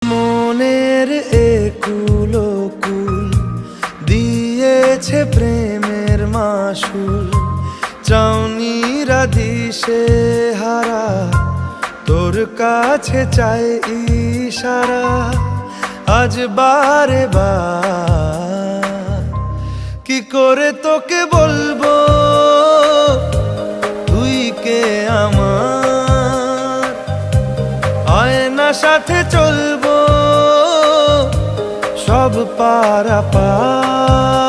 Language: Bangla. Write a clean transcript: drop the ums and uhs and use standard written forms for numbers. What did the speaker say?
মনের একুলো কুল দিয়েছে প্রেমের মাসুল, চাউনিরা দিশে হারা তোর কাছে চাই ইশারা। আজ বারে বার কি করে তোকে বলবো তুই কে আমার, আয়না সাথে চলবো সব পারাপার।